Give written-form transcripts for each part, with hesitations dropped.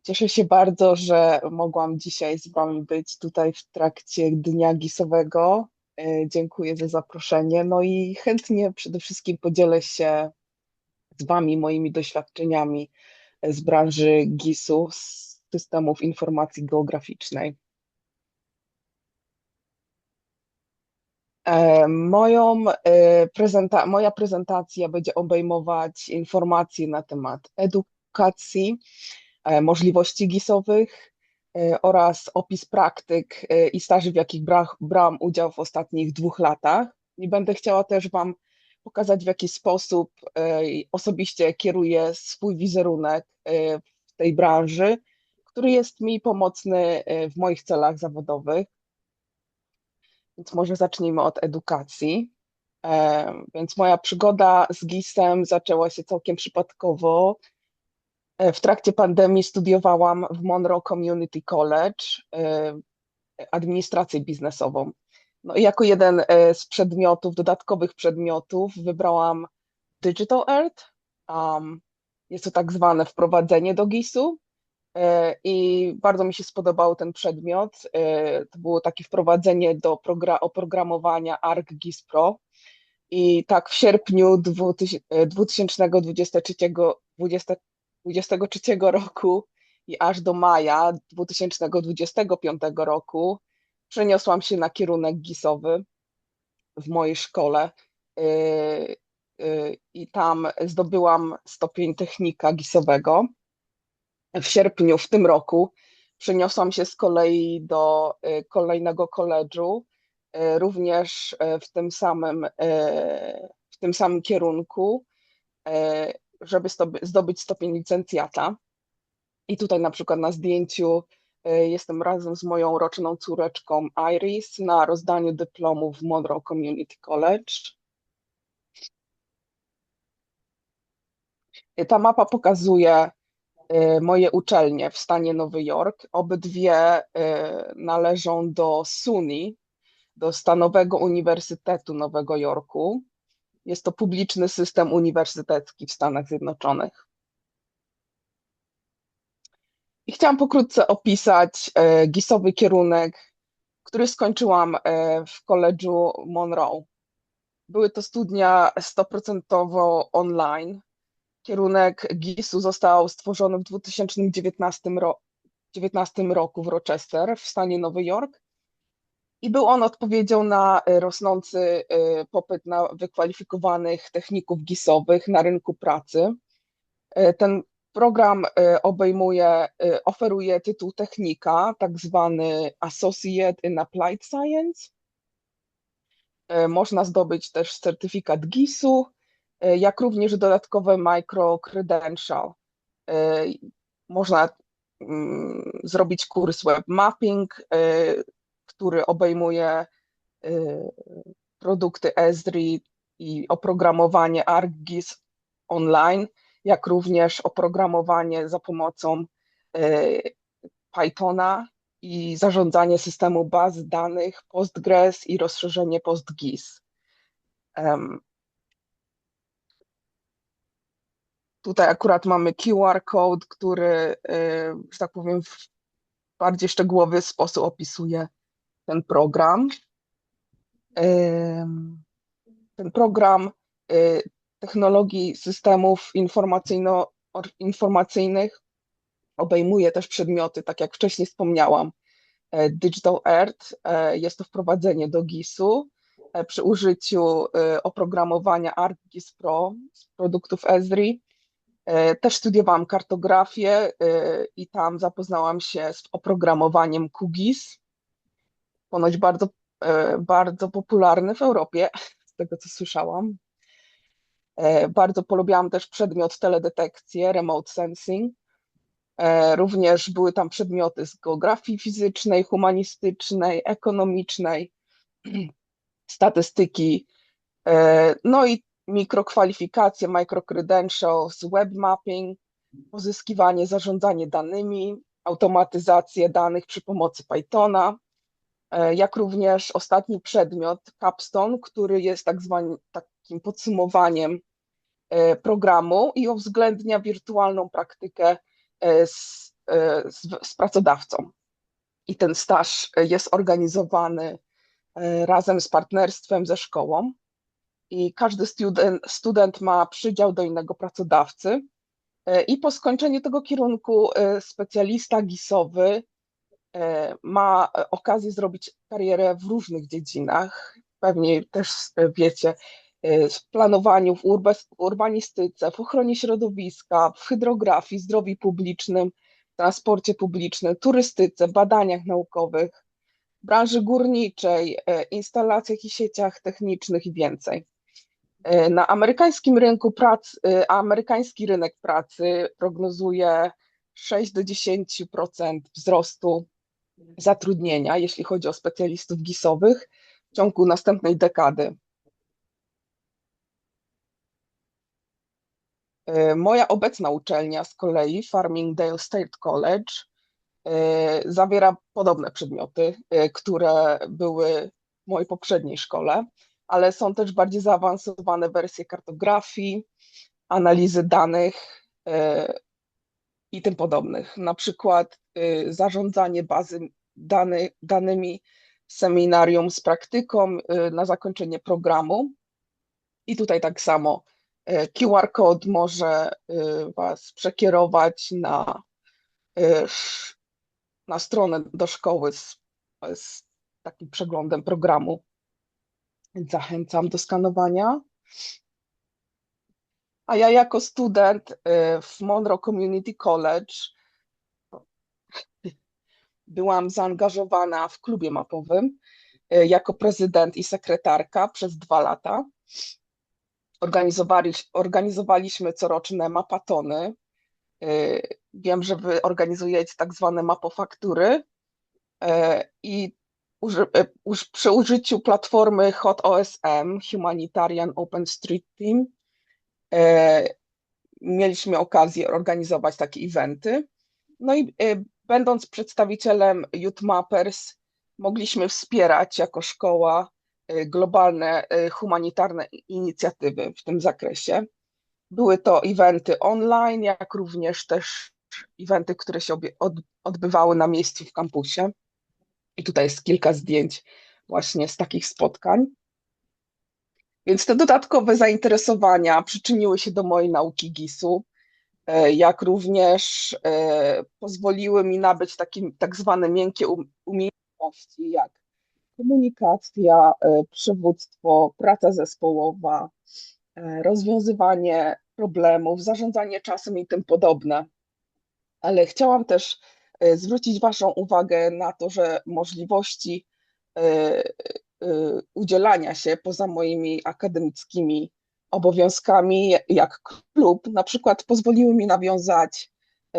Cieszę się bardzo, że mogłam dzisiaj z Wami być tutaj w trakcie Dnia Gisowego. Dziękuję za zaproszenie. No i chętnie przede wszystkim podzielę się z Wami moimi doświadczeniami z branży GIS-u, z systemów informacji geograficznej. Moja prezentacja będzie obejmować informacje na temat edukacji, możliwości GIS-owych oraz opis praktyk i staży, w jakich brałam udział w ostatnich 2 latach. I będę chciała też Wam pokazać, w jaki sposób osobiście kieruję swój wizerunek w tej branży, który jest mi pomocny w moich celach zawodowych. Więc może zacznijmy od edukacji. Więc moja przygoda z GIS-em zaczęła się całkiem przypadkowo. W trakcie pandemii studiowałam w Monroe Community College administrację biznesową. No i jako jeden z przedmiotów, dodatkowych przedmiotów, wybrałam Digital Earth. Jest to tak zwane wprowadzenie do GIS-u. I bardzo mi się spodobał ten przedmiot. To było takie wprowadzenie do oprogramowania ArcGIS Pro. I tak w sierpniu 2023 roku i aż do maja 2025 roku przeniosłam się na kierunek GIS-owy w mojej szkole. I tam zdobyłam stopień technika GIS-owego. W sierpniu w tym roku przeniosłam się z kolei do kolejnego koledżu, również w tym samym kierunku, żeby zdobyć stopień licencjata. I tutaj na przykład na zdjęciu jestem razem z moją roczną córeczką Iris na rozdaniu dyplomu w Monroe Community College. Ta mapa pokazuje moje uczelnie w stanie Nowy Jork. Obydwie należą do SUNY, do Stanowego Uniwersytetu Nowego Jorku. Jest to publiczny system uniwersytecki w Stanach Zjednoczonych. I chciałam pokrótce opisać GIS-owy kierunek, który skończyłam w koledżu Monroe. Były to studia 100% online. Kierunek GIS-u został stworzony w 2019 roku w Rochester w stanie Nowy Jork i był on odpowiedzią na rosnący popyt na wykwalifikowanych techników GIS-owych na rynku pracy. Ten program oferuje tytuł technika, tak zwany Associate in Applied Science. Można zdobyć też certyfikat GIS-u, jak również dodatkowe micro-credential. Można zrobić kurs web mapping, który obejmuje produkty Esri i oprogramowanie ArcGIS online, jak również oprogramowanie za pomocą Pythona i zarządzanie systemu baz danych Postgres i rozszerzenie PostGIS. Tutaj akurat mamy QR code, który, że tak powiem, w bardziej szczegółowy sposób opisuje ten program. Ten program technologii systemów informacyjnych obejmuje też przedmioty, tak jak wcześniej wspomniałam, Digital Earth. Jest to wprowadzenie do GIS-u przy użyciu oprogramowania ArcGIS Pro z produktów Esri. Też studiowałam kartografię i tam zapoznałam się z oprogramowaniem QGIS, ponoć bardzo popularny w Europie, z tego co słyszałam. Bardzo polubiłam też przedmiot teledetekcję, remote sensing. Również były tam przedmioty z geografii fizycznej, humanistycznej, ekonomicznej, statystyki, no i mikrokwalifikacje, microcredentials, web mapping, pozyskiwanie, zarządzanie danymi, automatyzację danych przy pomocy Pythona, jak również ostatni przedmiot, Capstone, który jest takim podsumowaniem programu i uwzględnia wirtualną praktykę z z pracodawcą. I ten staż jest organizowany razem z partnerstwem ze szkołą i każdy student ma przydział do innego pracodawcy i po skończeniu tego kierunku specjalista GIS-owy ma okazję zrobić karierę w różnych dziedzinach. Pewnie też wiecie, w planowaniu, w urbanistyce, w ochronie środowiska, w hydrografii, zdrowiu publicznym, transporcie publicznym, turystyce, badaniach naukowych, branży górniczej, instalacjach i sieciach technicznych i więcej. Na amerykańskim rynku pracy, amerykański rynek pracy prognozuje 6 do 10% wzrostu zatrudnienia, jeśli chodzi o specjalistów GIS-owych w ciągu następnej dekady. Moja obecna uczelnia z kolei, Farmingdale State College, zawiera podobne przedmioty, które były w mojej poprzedniej szkole, ale są też bardziej zaawansowane wersje kartografii, analizy danych i tym podobnych. Na przykład zarządzanie danymi, seminarium z praktyką na zakończenie programu. I tutaj tak samo QR code może Was przekierować na stronę do szkoły z takim przeglądem programu. Więc zachęcam do skanowania. A ja jako student w Monroe Community College byłam zaangażowana w klubie mapowym jako prezydent i sekretarka przez 2 lata. Organizowaliśmy coroczne mapatony. Wiem, że wy organizujecie tak zwane mapofaktury i przy użyciu platformy HotOSM, Humanitarian OpenStreetMap, mieliśmy okazję organizować takie eventy. No i będąc przedstawicielem Youth Mappers, mogliśmy wspierać jako szkoła globalne humanitarne inicjatywy w tym zakresie. Były to eventy online, jak również też eventy, które się odbywały na miejscu w kampusie. I tutaj jest kilka zdjęć właśnie z takich spotkań. Więc te dodatkowe zainteresowania przyczyniły się do mojej nauki GIS-u, jak również pozwoliły mi nabyć tak zwane miękkie umiejętności, jak komunikacja, przywództwo, praca zespołowa, rozwiązywanie problemów, zarządzanie czasem i tym podobne. Ale chciałam też zwrócić Waszą uwagę na to, że możliwości udzielania się poza moimi akademickimi obowiązkami, jak klub, na przykład pozwoliły mi nawiązać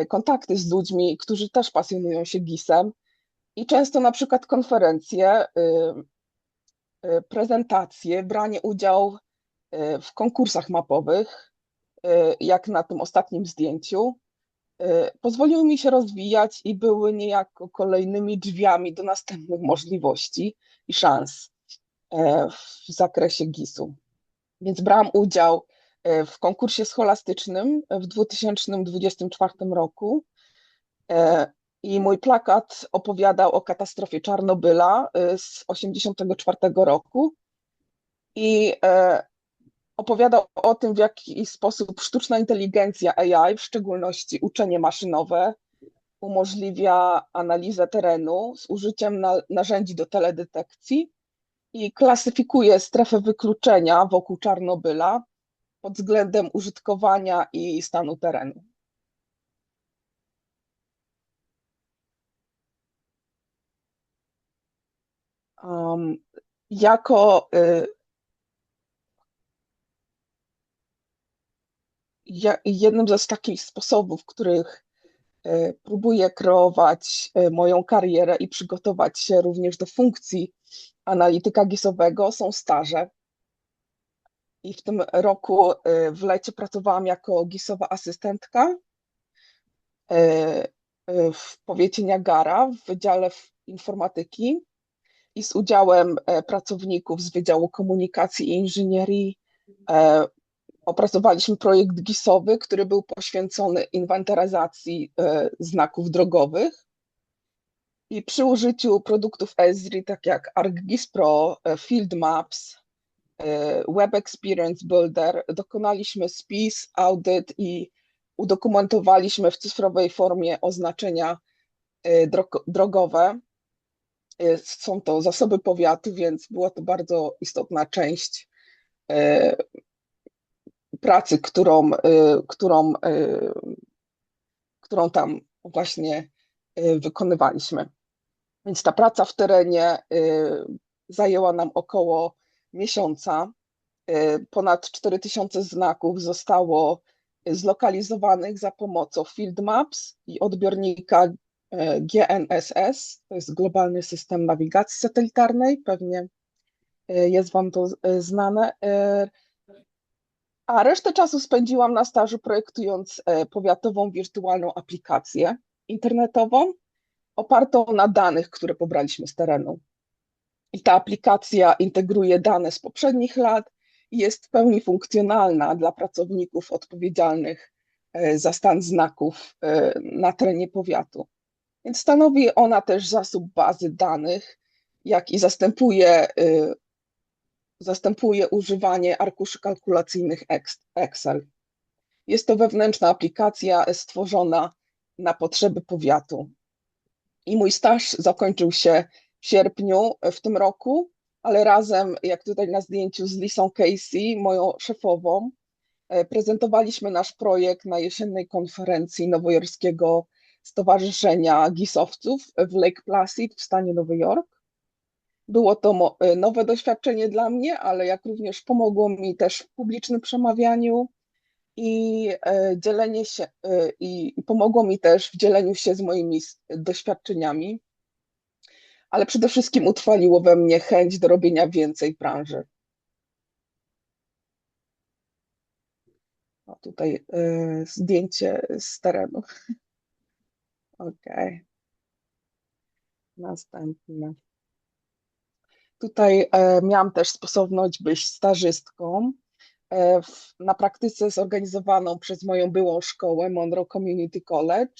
kontakty z ludźmi, którzy też pasjonują się GIS-em i często na przykład konferencje, prezentacje, branie udziału w konkursach mapowych, jak na tym ostatnim zdjęciu, pozwoliły mi się rozwijać i były niejako kolejnymi drzwiami do następnych możliwości i szans w zakresie GIS-u. Więc brałam udział w konkursie scholastycznym w 2024 roku i mój plakat opowiadał o katastrofie Czarnobyla z 1984 roku i opowiadał o tym, w jaki sposób sztuczna inteligencja AI, w szczególności uczenie maszynowe, umożliwia analizę terenu z użyciem narzędzi do teledetekcji i klasyfikuje strefę wykluczenia wokół Czarnobyla pod względem użytkowania i stanu terenu. Jako jednym z takich sposobów, w których próbuję kreować moją karierę i przygotować się również do funkcji analityka GIS-owego, są staże. I w tym roku w lecie pracowałam jako GIS-owa asystentka w powiecie Niagara w Wydziale Informatyki i z udziałem pracowników z Wydziału Komunikacji i Inżynierii Opracowaliśmy projekt GIS-owy, który był poświęcony inwentaryzacji znaków drogowych i przy użyciu produktów Esri, tak jak ArcGIS Pro, Field Maps, Web Experience Builder, dokonaliśmy spis, audyt i udokumentowaliśmy w cyfrowej formie oznaczenia drogowe. Są to zasoby powiatu, więc była to bardzo istotna część pracy, którą tam właśnie wykonywaliśmy. Więc ta praca w terenie zajęła nam około miesiąca. Ponad 4000 znaków zostało zlokalizowanych za pomocą Field Maps i odbiornika GNSS, to jest globalny system nawigacji satelitarnej, pewnie jest Wam to znane. A resztę czasu spędziłam na stażu projektując powiatową wirtualną aplikację internetową opartą na danych, które pobraliśmy z terenu. I ta aplikacja integruje dane z poprzednich lat i jest w pełni funkcjonalna dla pracowników odpowiedzialnych za stan znaków na terenie powiatu. Więc stanowi ona też zasób bazy danych, jak i zastępuje używanie arkuszy kalkulacyjnych Excel. Jest to wewnętrzna aplikacja stworzona na potrzeby powiatu. I mój staż zakończył się w sierpniu w tym roku, ale razem, jak tutaj na zdjęciu z Lisą Casey, moją szefową, prezentowaliśmy nasz projekt na jesiennej konferencji Nowojorskiego Stowarzyszenia Gisowców w Lake Placid w stanie Nowy Jork. Było to nowe doświadczenie dla mnie, ale jak również pomogło mi też w publicznym przemawianiu i dzielenie się, i pomogło mi też w dzieleniu się z moimi doświadczeniami, ale przede wszystkim utrwaliło we mnie chęć do robienia więcej w branży. O, tutaj zdjęcie z terenu. Ok. Następne. Tutaj miałam też sposobność być stażystką na praktyce zorganizowaną przez moją byłą szkołę Monroe Community College.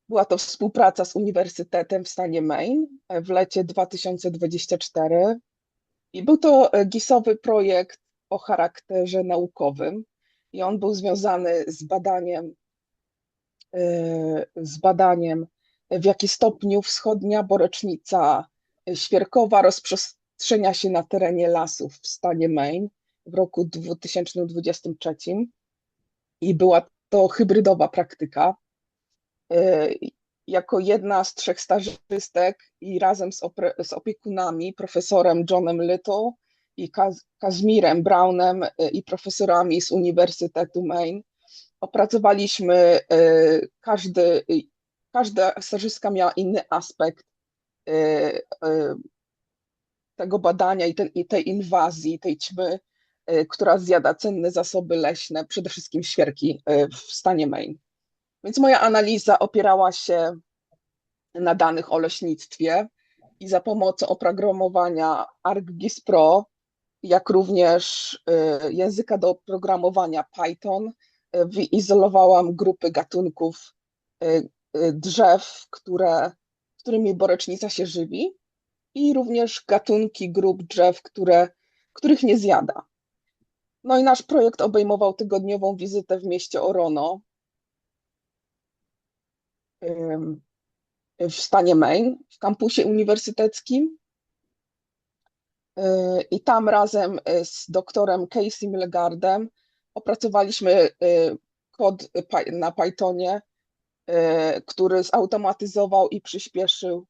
Była to współpraca z Uniwersytetem w stanie Maine w lecie 2024 i był to GIS-owy projekt o charakterze naukowym i on był związany z badaniem w jaki stopniu wschodnia borecznica świerkowa rozprzestrzenia się na terenie lasów w stanie Maine w roku 2023 i była to hybrydowa praktyka. Jako jedna z 3 stażystek i razem z opiekunami, profesorem Johnem Little i Kazmirem Brownem i profesorami z Uniwersytetu Maine, opracowaliśmy, każda stażystka miała inny aspekt tego badania i tej inwazji, tej ćmy, która zjada cenne zasoby leśne, przede wszystkim świerki w stanie Maine. Więc moja analiza opierała się na danych o leśnictwie i za pomocą oprogramowania ArcGIS Pro, jak również języka do programowania Python, wyizolowałam grupy gatunków drzew, którymi borecznica się żywi i również gatunki grup drzew, których nie zjada. No i nasz projekt obejmował tygodniową wizytę w mieście Orono w stanie Maine, w kampusie uniwersyteckim. I tam razem z doktorem Casey Millegardem opracowaliśmy kod na Pythonie, który zautomatyzował i przyspieszył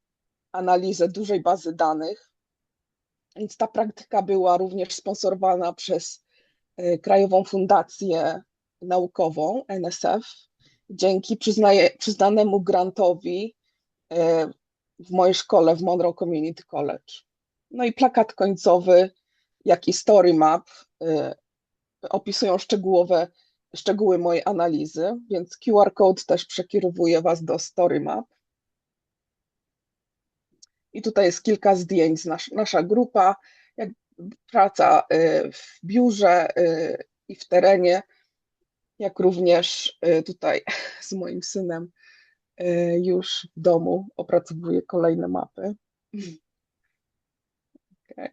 analizę dużej bazy danych. Więc ta praktyka była również sponsorowana przez Krajową Fundację Naukową, NSF, dzięki przyznanemu grantowi w mojej szkole w Monroe Community College. No i plakat końcowy, jak i story map opisują szczegóły mojej analizy, więc QR code też przekierowuje Was do story map. I tutaj jest kilka zdjęć, nasza grupa, jak praca w biurze i w terenie, jak również tutaj z moim synem już w domu opracowuję kolejne mapy. Okay.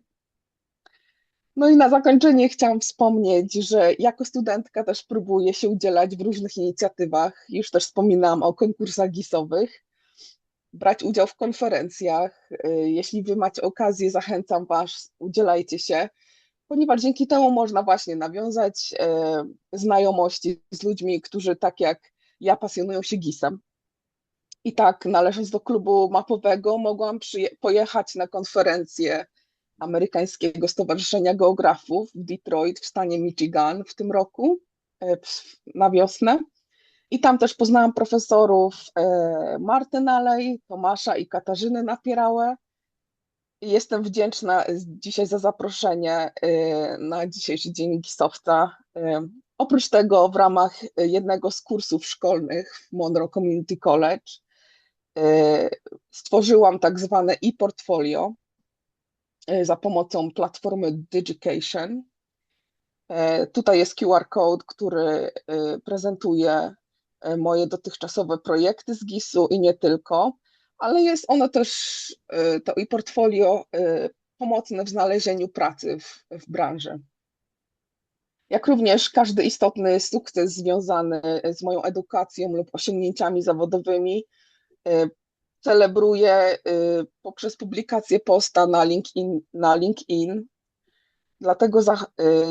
No i na zakończenie chciałam wspomnieć, że jako studentka też próbuję się udzielać w różnych inicjatywach. Już też wspominałam o konkursach GIS-owych, brać udział w konferencjach. Jeśli wy macie okazję, zachęcam was, udzielajcie się, ponieważ dzięki temu można właśnie nawiązać znajomości z ludźmi, którzy tak jak ja pasjonują się GIS-em. I tak, należąc do klubu mapowego, mogłam pojechać na konferencję Amerykańskiego Stowarzyszenia Geografów w Detroit w stanie Michigan w tym roku, na wiosnę. I tam też poznałam profesorów Marty Nalej, Tomasza i Katarzyny Napierałę. I jestem wdzięczna dzisiaj za zaproszenie na dzisiejszy Dzień GIS-owca. Oprócz tego w ramach jednego z kursów szkolnych w Monroe Community College stworzyłam tak zwane e-portfolio za pomocą platformy Digication. Tutaj jest QR code, który prezentuje moje dotychczasowe projekty z GIS-u i nie tylko, ale jest ono też, to e-portfolio, pomocne w znalezieniu pracy w branży. Jak również każdy istotny sukces związany z moją edukacją lub osiągnięciami zawodowymi celebruję poprzez publikację posta na LinkedIn. Dlatego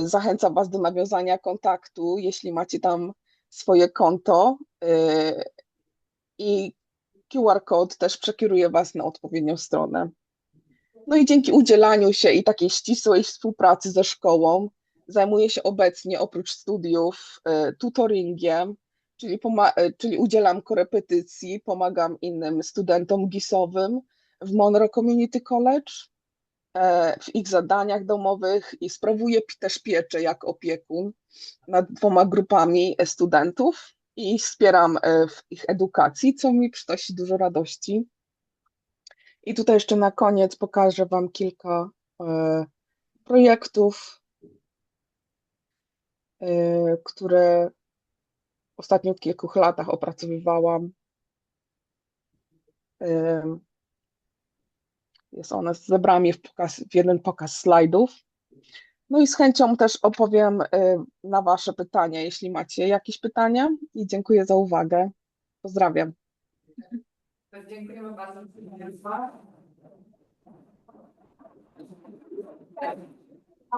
zachęcam Was do nawiązania kontaktu, jeśli macie tam swoje konto, i QR code też przekieruje Was na odpowiednią stronę. No i dzięki udzielaniu się i takiej ścisłej współpracy ze szkołą zajmuję się obecnie oprócz studiów tutoringiem, czyli udzielam korepetycji, pomagam innym studentom GIS-owym w Monroe Community College w ich zadaniach domowych i sprawuję też pieczę jak opiekun nad 2 grupami studentów i wspieram w ich edukacji, co mi przynosi dużo radości. I tutaj jeszcze na koniec pokażę Wam kilka projektów, które ostatnio w kilku latach opracowywałam. Jest one, zebrałam je w jeden pokaz slajdów. No i z chęcią też opowiem na Wasze pytania, jeśli macie jakieś pytania. I dziękuję za uwagę. Pozdrawiam. Dziękujemy bardzo.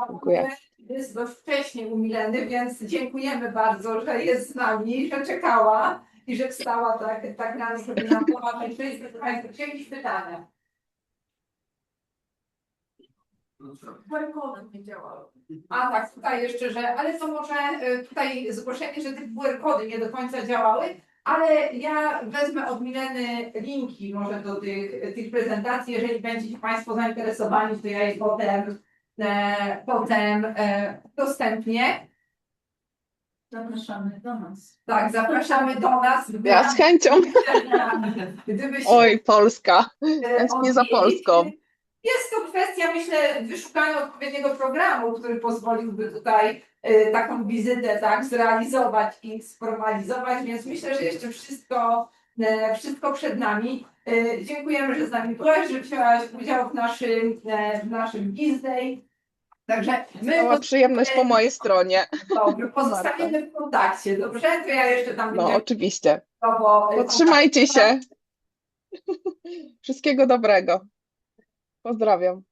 Dziękuję. Jest dość wcześnie u Mileny, więc dziękujemy bardzo, że jest z nami, że czekała i że wstała tak rano, żeby nam pomagać. Państwo, czy jakieś pytania? QR-kody nie działały. A tak, tutaj jeszcze, ale to może tutaj zgłoszenie, że te QR-kody nie do końca działały, ale ja wezmę od Mileny linki może do tych prezentacji, jeżeli będziecie Państwo zainteresowani, to ja je potem udostępnię. Zapraszamy do nas. Tak, zapraszamy do nas. Ja z chęcią. Gdybyście Oj, Polska. Tęsknię za Polską. Jest to kwestia, myślę, wyszukania odpowiedniego programu, który pozwoliłby tutaj taką wizytę zrealizować i sformalizować, więc myślę, że jeszcze wszystko przed nami. Dziękujemy, że z nami byłaś, że wzięłaś udział w naszym GIS Day. Także Cała przyjemność po mojej stronie. Dobrze, pozostaniemy w kontakcie, dobrze? To ja jeszcze tam No, oczywiście. Trzymajcie Potrzymajcie się. Wszystkiego dobrego. Pozdrawiam.